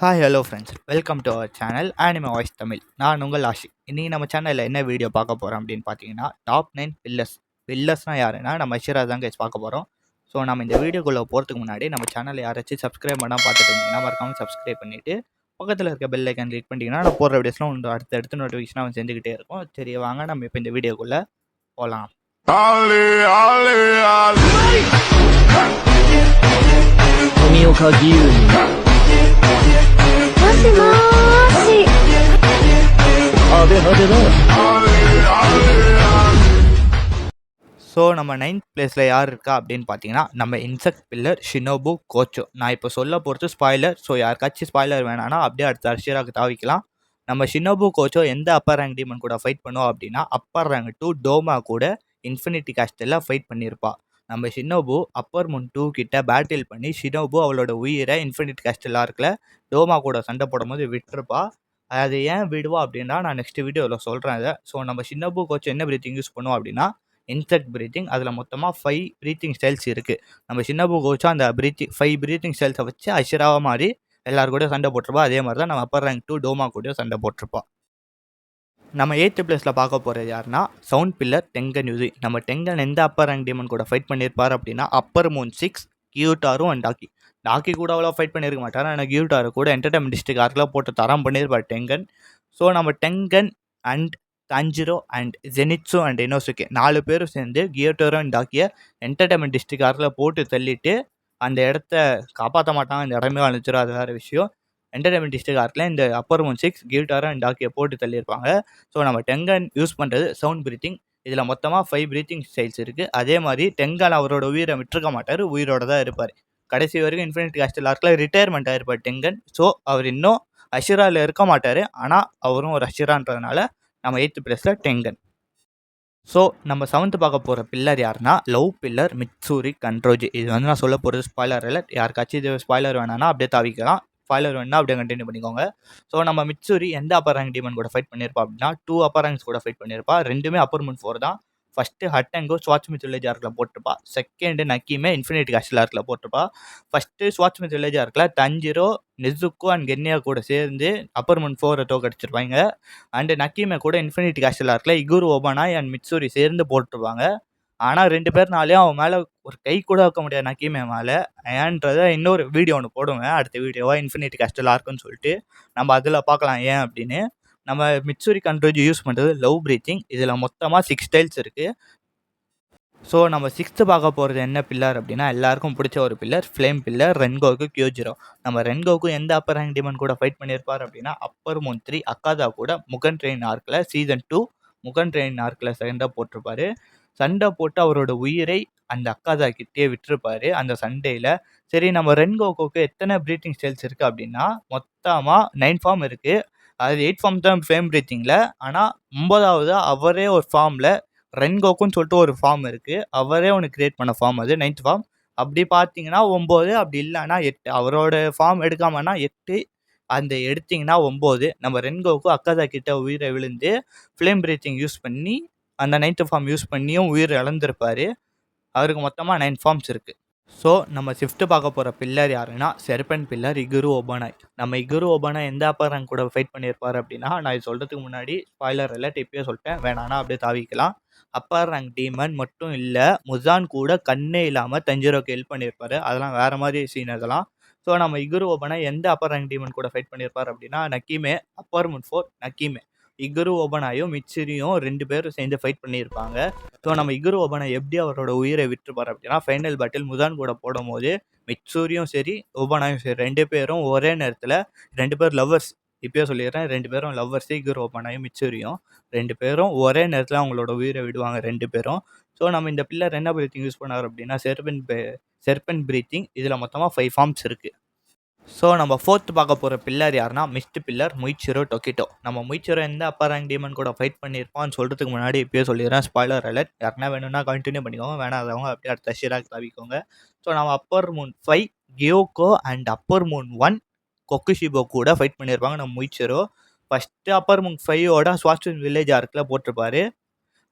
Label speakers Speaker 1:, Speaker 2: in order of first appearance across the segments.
Speaker 1: Hi hello friends, welcome to our channel anime voice Tamil. நான் உங்கள் ஆஷிக். இன்றைக்கி நம்ம சேனலில் என்ன வீடியோ பார்க்க போகிறோம் அப்படின்னு பார்த்தீங்கன்னா, டாப் 9 பில்லர்ஸ்னால் யாருன்னா நம்ம ஷிரா தான் கைஸ் பார்க்க போகிறோம். ஸோ நம்ம இந்த வீடியோக்குள்ளே போகிறதுக்கு முன்னாடி நம்ம சேனலை யாராச்சும் சப்ஸ்கிரைப் பண்ணால் பார்த்துட்டு இருந்தீங்கன்னா மறக்காமல் சப்ஸ்கிரைப் பண்ணிவிட்டு பக்கத்தில் இருக்க பெல் ஐக்கன் கிளிக் பண்ணிட்டீங்கன்னா நான் போடுற வீடியோஸ்லாம் உங்களுக்கு அடுத்தடுத்து நோட்டிஃபிகேஷனாக வந்து செஞ்சுக்கிட்டே இருக்கும். சரி வாங்க நம்ம இப்போ இந்த வீடியோக்குள்ளே போகலாம். ஸோ நம்ம 9th பிளேஸில் யார் இருக்கா அப்படின்னு பார்த்தீங்கன்னா நம்ம இன்செக்ட் பில்லர் ஷினோபு கோச்சோ. நான் இப்போ சொல்ல போகிறது ஸ்பாய்லர். ஸோ யாருக்காச்சும் ஸ்பாய்லர் வேணான்னா அப்படியே அடுத்த அர்ஷிராக்கு தாவிக்கலாம். நம்ம ஷினோபு கோச்சோ எந்த அப்பர் ரேங்க் டீமன் கூட ஃபைட் பண்ணுவோம் அப்படின்னா அப்பர் ரேங்க் 2 டோமா கூட இன்ஃபினிட்டி கேஸ்டலில் ஃபைட் பண்ணியிருப்பா. நம்ம ஷினோபு அப்பர் மூன் 2 கிட்ட பேட்டில் பண்ணி ஷினோபு அவளோட உயிரை இன்ஃபினிட்டி கேஸ்டல் ஆர்க்கில் டோமா கூட சண்டை போடும்போது விட்டுருப்பா. அது ஏன் விடுவா அப்படின்னா நான் நெக்ஸ்ட் வீடியோவில் சொல்கிறேன் அதை. ஸோ நம்ம ஷினோபு கோச்சோ என்ன பிரீத்திங் யூஸ் பண்ணுவோம் அப்படின்னா இன்செக்ட் பிரீத்திங். அதில் மொத்தமாக 5 ப்ரீத்திங் ஸ்டைல்ஸ் இருக்குது. நம்ம சின்னபு கோச்சா அந்த 5 ப்ரீத்திங் ஸ்டைல்ஸை வச்சு அஷிராவை மாதிரி எல்லாரு கூட சண்டை போட்டிருப்பா. அதே மாதிரி தான் நம்ம அப்பர் ரேங்க் 2 டோமா கூட சண்டை போட்டிருப்பா. நம்ம 8th பிளேஸில் பார்க்க போகிறது யாருன்னா சவுண்ட் பில்லர் டெங்கன் யூசி. நம்ம டெங்கன் எந்த அப்பர் ரேங்க் டீமன் கூட ஃபைட் பண்ணியிருப்பார் அப்படின்னா அப்பர் மூன் 6 கியூட்டாரும் அண்ட் டாக்கி கூட அவ்வளோ ஃபைட் பண்ணியிருக்க மாட்டார். ஆனால் கியூட்டாரு கூட என்டர்டைன்மெண்ட் டிஸ்ட்ரிக்ட் ஆர்க்கில் போட்டு தரம் பண்ணியிருப்பார் டெங்கன். ஸோ நம்ம டெங்கன் அண்ட் தஞ்சிரோ அண்ட் ஜெனிட்ஸு அண்ட் இனோசுகே 4 பேரும் சேர்ந்து கியோட்டோரோ அண்ட் டாக்கியை என்டர்டைன்மெண்ட் டிஸ்ட்ரிக்ட் ஆர்க்கில் போட்டு தள்ளிட்டு அந்த இடத்த காப்பாற்ற மாட்டாங்க. அந்த இடமே அழிச்சிடும், அது வேறு விஷயம். என்டர்டைன்மெண்ட் டிஸ்ட்ரிக்ட் ஆர்க்கில் இந்த அப்பர் மூன் 6 கியூட்டாரோ அண்ட் டாக்கியை போட்டு தள்ளியிருப்பாங்க. ஸோ நம்ம டெங்கன் யூஸ் பண்ணுறது சவுண்ட் பிரீத்திங். இதில் மொத்தமாக 5 பிரீத்திங் ஸ்டைல்ஸ் இருக்குது. அதே மாதிரி டெங்கன் அவரோட உயிரை விட்டுருக்க மாட்டார், உயிரோட தான் இருப்பார். கடைசி வரைக்கும் infinity Castle ஆர்க்கில் retirement ஆகிருப்பார் Duncan. So அவர் இன்னும் அஷிராவில் இருக்க மாட்டார். ஆனால் அவரும் ஒரு அஷிரான்றதுனால நம்ம 8th பிளேஸில் டெங்கன். ஸோ நம்ம 7th பார்க்க போகிற பில்லர் யாருன்னா லவ் பில்லர் மிட்சூரி கண்ட்ரோஜி. இது வந்து நான் சொல்ல போகிறது ஸ்பாய்லர் இல்லை. யாருக்காச்சும் இது ஸ்பாய்லர் வேணான்னா அப்படியே தாவிக்கலாம். ஸ்பாய்லர் வேணா அப்படியே கண்டினியூ பண்ணிக்கோங்க. ஸோ நம்ம மிட்சூரி எந்த அப்பர் ரேங்க் டீமன் கூட ஃபைட் பண்ணியிருப்பா அப்படின்னா 2 அப்பர் ரேங்க்ஸ் கூட ஃபைட் பண்ணியிருப்பா. ரெண்டுமே அப்பர் மூன் 4 தான். ஃபஸ்ட்டு ஹட்டங்கோ ஸ்வாட்ச்மித் வில்லேஜ் ஆர்க்கில் போட்டிருப்பா. செகண்டு நக்கியுமே இன்ஃபினிட்டி கேஸ்டல் ஆர்க்கில் போட்டிருப்பா. ஃபஸ்ட்டு ஸ்வாட்ச்மித் வில்லேஜ் ஆர்க்கில் தஞ்சிரோ நெசுக்கோ அண்ட் கென்னியா கூட சேர்ந்து அப்பர் மூன் 4 தோக்கடிச்சிருப்பாங்க. அண்டு நக்கியுமே கூட இன்ஃபினிட்டி கேஸ்டல் ஆர்க்கில் இகுரு ஒபனாய் அண்ட் மிட்சூரி சேர்ந்து போட்டிருப்பாங்க. ஆனால் 2 பேர்னாலையும் அவன் மேலே ஒரு கை கூட வைக்க முடியாது நக்கியுமே மேலே. ஏன்றதை இன்னொரு வீடியோ ஒன்று போடுவேன், அடுத்த வீடியோவாக இன்ஃபினிட்டி கேஸ்டல் ஆர்க்குன்னு சொல்லிட்டு நம்ம அதில் பார்க்கலாம் ஏன் அப்படின்னு. நம்ம மிட்சூரி கண்ட்ரோஜி யூஸ் பண்ணுறது லவ் பிரீத்திங். இதில் மொத்தமாக 6 ஸ்டைல்ஸ் இருக்குது. ஸோ நம்ம 6th பார்க்க போகிறது என்ன பில்லர் அப்படின்னா எல்லாருக்கும் பிடிச்ச ஒரு பில்லர் ஃப்ளேம் பில்லர் ரென்கோக்கு கியோஜிரோ. நம்ம ரென்கோக்கு எந்த அப்பர் ரேங்க் டீமன் கூட ஃபைட் பண்ணியிருப்பார் அப்படின்னா அப்பர் மூன் 3 அக்காதா கூட முகன் ட்ரெயின் ஆர்க்கில் சீசன் 2 முகன் ட்ரெயின் ஆர்க்கில் சண்டை போட்டிருப்பாரு. சண்டை போட்டு அவரோட உயிரை அந்த அக்காதா கிட்டே விட்டுருப்பாரு அந்த சண்டையில். சரி நம்ம ரென்கோக்கு எத்தனை ப்ரீத்திங் ஸ்டைல்ஸ் இருக்குது அப்படின்னா மொத்தமாக 9 ஃபார்ம் இருக்குது. அது 8 ஃபார்ம் தான் ஃப்ளேம் ப்ரீத்திங்கில். ஆனால் 9வது அவரே ஒரு ஃபார்மில் ரென்கோக்குன்னு சொல்லிட்டு ஒரு ஃபார்ம் இருக்குது. அவரே ஒன்று கிரியேட் பண்ண ஃபார்ம் அது 9th ஃபார்ம். அப்படி பார்த்தீங்கன்னா 9, அப்படி இல்லைன்னா 8. அவரோட ஃபார்ம் எடுக்காமன்னா 8, அந்த எடுத்திங்கன்னா 9. நம்ம ரென்கோக்கு அக்காதா கிட்ட உயிரை விழுந்து ஃப்ளேம் பிரீத்திங் யூஸ் பண்ணி அந்த 9th ஃபார்ம் யூஸ் பண்ணியும் உயிர் இழந்திருப்பார். அவருக்கு மொத்தமாக 9 ஃபார்ம்ஸ் இருக்குது. ஸோ நம்ம 5th பார்க்க போகிற பில்லர் யாருன்னா செர்பன் பில்லர் இகுரு ஒபனாய். நம்ம இகுரு ஒபனாய் எந்த அப்பர் ரேங்க் கூட ஃபைட் பண்ணியிருப்பார் அப்படின்னா நான் இது சொல்கிறதுக்கு முன்னாடி ஸ்பாய்லர் இல்லை, இப்பயே சொல்லிட்டேன், வேணான்னா அப்படியே தாவிக்கலாம். அப்பர் ரேங்க் டீமன் மட்டும் இல்லை, முசான் கூட கண்ணே இல்லாமல் தஞ்சிரோக்கு ஹெல்ப் பண்ணியிருப்பார். அதெல்லாம் வேறு மாதிரி சீன் அதெல்லாம். ஸோ நம்ம இகுரு ஒபனாய் எந்த அப்பர் ரேங்க் டீமன் கூட ஃபைட் பண்ணியிருப்பார் அப்படின்னா நக்கிமே அப்பர் மூன் 4 நக்கிமே. இகுரு ஒபனாயும் மிட்சூரியும் 2 பேரும் சேர்ந்து ஃபைட் பண்ணியிருப்பாங்க. ஸோ நம்ம இகுரு ஒபனாய் எப்படி அவரோட உயிரை விட்டுருப்பார் அப்படின்னா ஃபைனல் பேட்டில் முசான் கூட போடும்போது மிட்சூரியும் சரி ஒபனாயும் சரி 2 பேரும் ஒரே நேரத்தில் 2 பேர் லவ்வர்ஸ். இப்போயே சொல்லிடுறேன், 2 பேரும் லவ்வர்ஸு. இகுரு ஒபனாயும் மிட்சூரியும் 2 பேரும் ஒரே நேரத்தில் அவங்களோட உயிரை விடுவாங்க 2 பேரும். ஸோ நம்ம இந்த பில்லர் என்ன பிரீத்திங் யூஸ் பண்ணார் அப்படின்னா செர்பன் பிரீத்திங். இதில் மொத்தமாக 5 ஃபார்ம்ஸ் இருக்குது. ஸோ நம்ம 4th பார்க்க போகிற பில்லர் யாருன்னா மிஸ்ட் பில்லர் முய்ச்சிரோ டொக்கிட்டோ. நம்ம முய்ச்சிரோ எந்த அப்பர் ரேங்க் டீமன் கூட ஃபைட் பண்ணியிருப்பான்னு சொல்கிறதுக்கு முன்னாடி இப்போயே சொல்லிடுறேன், ஸ்பாய்லர் அலர்ட். யாருன்னா வேணும்னா கண்டினியூ பண்ணிக்கோங்க, வேணாதவங்க அப்படியே அடுத்த ஷிராக் தவிக்கோங்க. ஸோ நம்ம upper moon 5 Gyokko and upper moon 1 Kokushibo கூட ஃபைட் பண்ணியிருப்பாங்க நம்ம முய்ச்சிரோ. ஃபஸ்ட்டு அப்பர் மூன் 5ஓட ஸ்வாட்ச் வில்லேஜ் ஆர்க்கில் போட்டிருப்பாரு.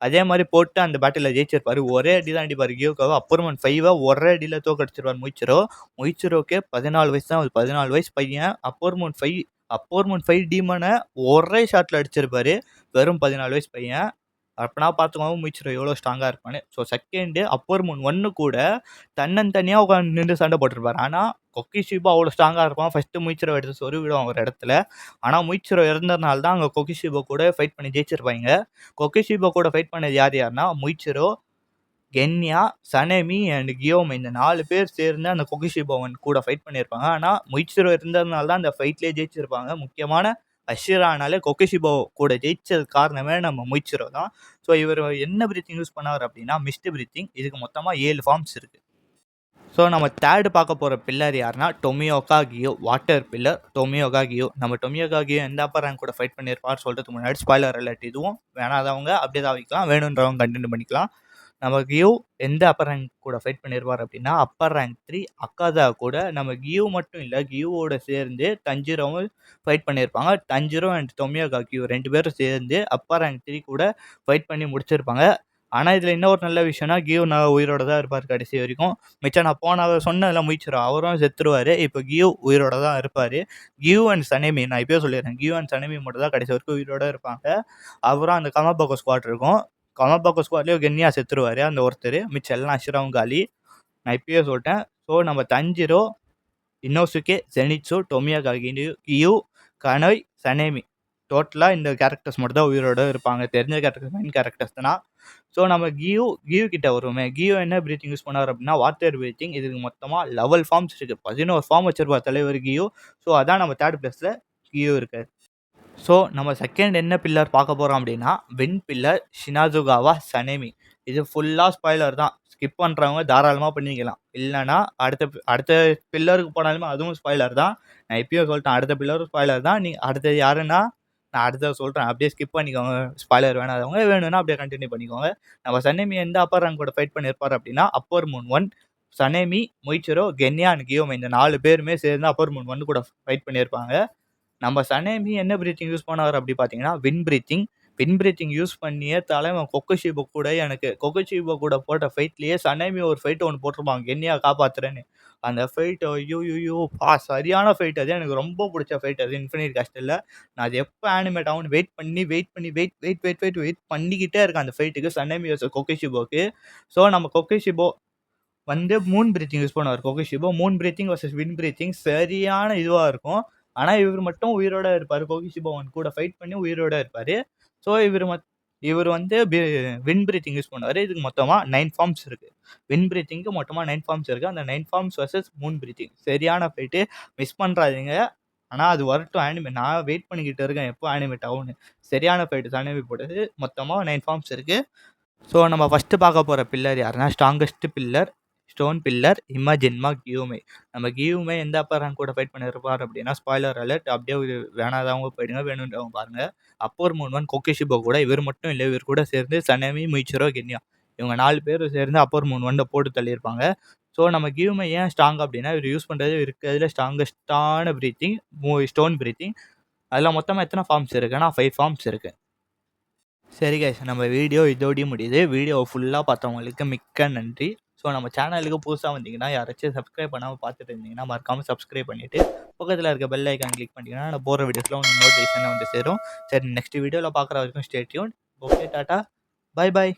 Speaker 1: அதே மாதிரி போட்டு அந்த பேட்டில் ஜெயிச்சிருப்பாரு. ஒரே அடி தான் அடிப்பாரு கியோக்காவை. அப்பர்மன் 5 ஒரே அடியில் தோக்கடிச்சிருவார் முயிச்சிரோ. முயிச்சிரோக்கே 14 வயசு தான். 14 வயசு பையன் அப்பர்மன் 5 டீமனை ஒரே ஷாட்டில் அடிச்சிருப்பாரு. வெறும் 14 வயசு பையன். அப்பனா பார்த்துக்கோங்க முயிச்சிரோ எவ்வளோ ஸ்ட்ராங்காக இருப்பான்னு. ஸோ செகண்டு அப்பர்மன் 1 கூட தன்னந்தனியாக உட்காந்து நின்று சண்டை போட்டிருப்பாரு. ஆனால் கொக்கிஷிபா அவ்வளோ ஸ்ட்ராங்காக இருப்பான். ஃபஸ்ட்டு முயிச்சிரோ எடுத்து சொருவிடுவான் ஒரு இடத்துல. ஆனால் முயிச்சிரோ இறந்ததுனால தான் அங்கே கொக்கிஷிபா கூட ஃபைட் பண்ணி ஜெயிச்சிருப்பாங்க. கொக்கிஷிபா கூட ஃபைட் பண்ணது யாருன்னா முயிச்சிரோ, கென்யா, சனேமி அண்ட் கியோமை இந்த 4 பேர் சேர்ந்து அந்த கொக்கிஷிபாவன் கூட ஃபைட் பண்ணியிருப்பாங்க. ஆனால் முயிச்சிரோ இருந்ததுனால தான் அந்த ஃபைட்லேயே ஜெயிச்சிருப்பாங்க. முக்கியமான அஷிரானாலே கொக்கிஷிபா கூட ஜெயிச்சது காரணமே நம்ம முயிச்சிரோ தான். ஸோ இவர் என்ன பிரீத்திங் யூஸ் பண்ணார் அப்படின்னா மிஸ்ட் பிரீத்திங். இதுக்கு மொத்தமாக 7 ஃபார்ம்ஸ் இருக்குது. ஸோ நம்ம தேர்டு பார்க்க போகிற பில்லர் யாருன்னா டொமியோகா கியோ, வாட்டர் பில்லர் டொமியோகா கியோ. நம்ம டொமியோகா கியோ எந்த அப்பர் ரேங்க் கூட ஃபைட் பண்ணியிருப்பார் சொல்கிறதுக்கு முன்னாடி ஸ்பாய்லர் அலர்ட் இதுவும் வேணாதவங்க அப்படியே தான் வைக்கலாம், வேணுன்றவங்க கண்டினியூ பண்ணிக்கலாம். நம்ம கியூ எந்த அப்பர் ரேங்க் கூட ஃபைட் பண்ணியிருப்பார் அப்படின்னா அப்பர் ரேங்க் 3 அக்காதா கூட. நம்ம கியூ மட்டும் இல்லை, கியூவோட சேர்ந்து தஞ்சிரோவும் ஃபைட் பண்ணியிருப்பாங்க. தஞ்சிரோ அண்ட் டொமியோகா கியூ 2 பேரும் சேர்ந்து அப்பர் ரேங்க் 3 கூட ஃபைட் பண்ணி முடிச்சிருப்பாங்க. ஆனால் இதில் இன்னொரு நல்ல விஷயம்னா கியூ நான் உயிரோட தான் இருப்பார் கடைசி வரைக்கும். மிச்சம் நான் போன சொன்னதெல்லாம் முயிச்சிரும், அவரும் செத்துருவார். இப்போ கியூ உயிரோட தான் இருப்பார். கியூ அண்ட் சனேமி நான் இப்போயே சொல்லிடுறேன், கியூ அண்ட் சனேமி மட்டும் தான் கடைசி வரைக்கும் உயிரோட இருப்பாங்க. அப்புறம் அந்த கமாபாக்கோ ஸ்குவாட் இருக்கும். கமாபாக்கோ ஸ்குவாட்லேயும் கென்யா செத்துருவார் அந்த ஒருத்தர். மிச்சம் எல்லாம் அஷிராவும் காலி. நான் இப்பயே சொல்லிட்டேன். ஸோ நம்ம தஞ்சிரோ, இன்னோசுகே, ஜெனிட்சு, டொமியோகா கியூ, கனோய், சனேமி டோட்டலாக இந்த கேரக்டர்ஸ் மட்டும் தான் உயிரோட இருப்பாங்க. தெரிஞ்ச கேரக்டர்ஸ் மெயின் கேரக்டர்ஸ் தான். ஸோ நம்ம கியூ கிட்ட வருவோமே. கியூ என்ன பிரீத்திங் யூஸ் பண்ணார் அப்படின்னா வாட்டர் பிரீத்திங். இதுக்கு மொத்தமாக 11 ஃபார்ம்ஸ் இருக்குது. 11 ஃபார்ம் வச்சிருப்பார் தலைவர் கியூ. ஸோ அதான் நம்ம தேர்ட் பிளேஸில் கியூ இருக்கார். ஸோ நம்ம செகண்ட் என்ன பில்லர் பார்க்க போகிறோம் அப்படின்னா வின் பில்லர் ஷினாசுகாவா சனேமி. இது ஃபுல்லாக ஸ்பாய்லர் தான். ஸ்கிப் பண்ணுறவங்க தாராளமாக பண்ணிக்கலாம். இல்லைனா அடுத்த பில்லருக்கு போனாலுமே அதுவும் ஸ்பாய்லர் தான். நான் இப்பயும் சொல்லிட்டேன், அடுத்த பில்லரும் ஸ்பாய்லர் தான். நீங்கள் அடுத்தது யாருன்னா நான் அடுத்தது சொல்கிறேன், அப்படியே ஸ்கிப் பண்ணிக்கோங்க. ஸ்பாய்லர் வேணாதவங்க, வேணும்னா அப்படியே கண்டினியூ பண்ணிக்கோங்க. நம்ம சனேமி எந்த அப்பர் ரேங்க் கூட ஃபைட் பண்ணியிருப்பார் அப்படின்னா அப்பர் மூன் 1. சனேமி, முயிச்சிரோ, கென்யா அண்ட் கியோமை இந்த 4 பேருமே சேர்ந்து அப்பர் மூன் 1 கூட ஃபைட் பண்ணியிருப்பாங்க. நம்ம சனேமி என்ன பிரீத்திங் யூஸ் பண்ணார் அப்படி பார்த்தீங்கன்னா வின் பிரீத்திங் யூஸ் பண்ணியே தலைவன் கொக்கோஷிபா கூட. எனக்கு கொக்கோஷிபா கூட போட்ட ஃபைட்லேயே சனேமி ஒரு ஃபைட் ஒன்று போட்டிருப்பாங்க, கென்யா காப்பாற்றுறேன்னு. அந்த ஃபைட் ஐயோ சரியான ஃபைட். அது எனக்கு ரொம்ப பிடிச்ச ஃபைட். அது இன்ஃபினிட் காஸ்டில் நான் அது எப்போ ஆனிமேட் ஆகும்னு வெயிட் பண்ணிக்கிட்டே இருக்கேன் அந்த ஃபைட்டுக்கு, சனேமி வர்சஸ் கொக்கோஷிபாவுக்கு. ஸோ நம்ம கொக்கோஷிபா வந்து மூன் பிரீத்திங் யூஸ் பண்ணுவார். Kokushibo moon breathing versus wind breathing சரியான இதுவாக இருக்கும். ஆனால் இவர் மட்டும் உயிரோட இருப்பார். கொக்கிஷிபாவன் கூட ஃபைட் பண்ணி உயிரோட இருப்பார். ஸோ இவர் வந்து வின் பிரீத்திங் யூஸ் பண்ணுவார். இதுக்கு மொத்தமாக 9 ஃபார்ம்ஸ் இருக்குது. வின் பிரீத்திங்க்கு மொத்தமாக 9 ஃபார்ம்ஸ் இருக்குது. அந்த 9 ஃபார்ம்ஸ் வர்சஸ் மூன் பிரீத்திங் சரியான ஃபைட்டு, மிஸ் பண்ணுறாதீங்க. ஆனால் அது வரட்டும் ஆனிமேட். நான் வெயிட் பண்ணிக்கிட்டு இருக்கேன் எப்போ ஆனிமேட் ஆகும்னு. சரியான ஃபைட்டு சனேமி போட்டது. மொத்தமாக 9 ஃபார்ம்ஸ் இருக்குது. ஸோ நம்ம ஃபஸ்ட்டு பார்க்க போகிற பில்லர் யாருன்னா ஸ்ட்ராங்கஸ்ட் பில்லர் ஸ்டோன் பில்லர் இமஜின்மா கியூமை. நம்ம கியூமை எந்த அப்பர் ரேங்க் கூட ஃபைட் பண்ணியிருப்பார் அப்படின்னா ஸ்பாய்லர் அலர்ட், அப்படியே வேணாதவங்க போயிடுங்க, வேணுன்றவங்க பாருங்கள். அப்பர் மூன் 1 கொக்கிஷிபா கூட. இவர் மட்டும் இல்லை, இவர் கூட சேர்ந்து சனேமி, முயிச்சிரோ, கென்யா இவங்க 4 பேர் சேர்ந்து அப்பர் மூன் 1 போட்டு தள்ளியிருப்பாங்க. ஸோ நம்ம கியூமை ஏன் ஸ்ட்ராங் அப்படின்னா இவர் யூஸ் பண்ணுறது இருக்கிறதுல ஸ்ட்ராங்கஸ்டான பிரீத்திங் ஸ்டோன் பிரீத்திங். அதில் மொத்தமாக எத்தனை ஃபார்ம்ஸ் இருக்குன்னா 5 ஃபார்ம்ஸ் இருக்குது. சரி கைஸ், நம்ம வீடியோ இதோடய முடியுது. வீடியோ ஃபுல்லாக பார்த்தவங்களுக்கு மிக்க நன்றி. ஸோ நம்ம சேனலுக்கு புதுசாக வந்தீங்கன்னா யாராச்சும் சப்ஸ்கிரைப் பண்ணாமல் பார்த்துட்டு இருந்தீங்கன்னா மறக்காமல் சப்ஸ்கிரைப் பண்ணிவிட்டு பக்கத்தில் இருக்க பெல் ஐக்கான் கிளிக் பண்ணிட்டீங்கன்னா நான் போகிற வீடியோஸில் உங்களுக்கு நோட்டிஃபிகேஷன் வந்து சேரும். சரி, நெக்ஸ்ட் வீடியோவில் பார்க்குற வரைக்கும் stay tune. Okay, tata, by.